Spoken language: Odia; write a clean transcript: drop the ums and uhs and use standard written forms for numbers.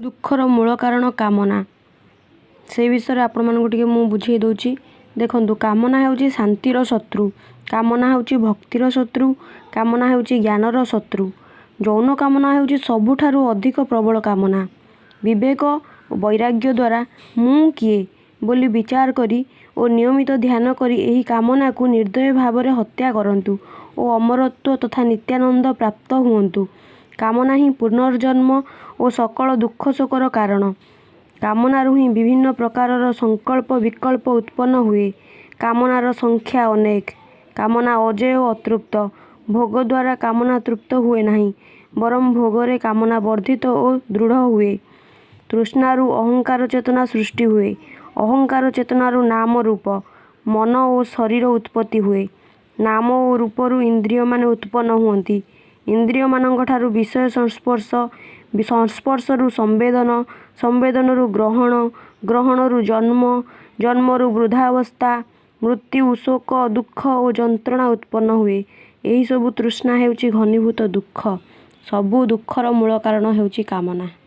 ଦୁଃଖର ମୂଳ କାରଣ କାମନା। ସେଇ ବିଷୟରେ ଆପଣମାନଙ୍କୁ ଟିକେ ମୁଁ ବୁଝେଇ ଦେଉଛି। ଦେଖନ୍ତୁ, କାମନା ହେଉଛି ଶାନ୍ତିର ଶତ୍ରୁ, କାମନା ହେଉଛି ଭକ୍ତିର ଶତ୍ରୁ, କାମନା ହେଉଛି ଜ୍ଞାନର ଶତ୍ରୁ। ଯୌନ କାମନା ହେଉଛି ସବୁଠାରୁ ଅଧିକ ପ୍ରବଳ କାମନା। ବିବେକ ଓ ବୈରାଗ୍ୟ ଦ୍ୱାରା ମୁଁ କିଏ ବୋଲି ବିଚାର କରି ଓ ନିୟମିତ ଧ୍ୟାନ କରି ଏହି କାମନାକୁ ନିର୍ଦ୍ଦୟ ଭାବରେ ହତ୍ୟା କରନ୍ତୁ ଓ ଅମରତ୍ୱ ତଥା ନିତ୍ୟାନନ୍ଦ ପ୍ରାପ୍ତ ହୁଅନ୍ତୁ। କାମନା ହିଁ ପୁନର୍ଜନ୍ମ ଓ ସକଳ ଦୁଃଖ ଶୋକର କାରଣ। କାମନାରୁ ହିଁ ବିଭିନ୍ନ ପ୍ରକାରର ସଂକଳ୍ପ ବିକଳ୍ପ ଉତ୍ପନ୍ନ ହୁଏ। କାମନାର ସଂଖ୍ୟା ଅନେକ। କାମନା ଅଜେୟ ଓ ଅତୃପ୍ତ। ଭୋଗ ଦ୍ୱାରା କାମନା ତୃପ୍ତ ହୁଏ ନାହିଁ, ବରଂ ଭୋଗରେ କାମନା ବର୍ଦ୍ଧିତ ଓ ଦୃଢ଼ ହୁଏ। ତୃଷ୍ଣାରୁ ଅହଙ୍କାର ଚେତନା ସୃଷ୍ଟି ହୁଏ। ଅହଙ୍କାର ଚେତନାରୁ ନାମ ରୂପ, ମନ ଓ ଶରୀର ଉତ୍ପତ୍ତି ହୁଏ। ନାମ ଓ ରୂପରୁ ଇନ୍ଦ୍ରିୟମାନେ ଉତ୍ପନ୍ନ ହୁଅନ୍ତି। ଇନ୍ଦ୍ରିୟମାନଙ୍କଠାରୁ ବିଷୟ ସଂସ୍ପର୍ଶ, ସଂସ୍ପର୍ଶରୁ ସମ୍ବେଦନ, ସମ୍ବେଦନରୁ ଗ୍ରହଣ, ଗ୍ରହଣରୁ ଜନ୍ମ, ଜନ୍ମରୁ ବୃଦ୍ଧାବସ୍ଥା, ମୃତ୍ୟୁ, ଶୋକ, ଦୁଃଖ ଓ ଯନ୍ତ୍ରଣା ଉତ୍ପନ୍ନ ହୁଏ। ଏହିସବୁ ତୃଷ୍ଣା ହେଉଛି ଘନୀଭୂତ ଦୁଃଖ। ସବୁ ଦୁଃଖର ମୂଳ କାରଣ ହେଉଛି କାମନା।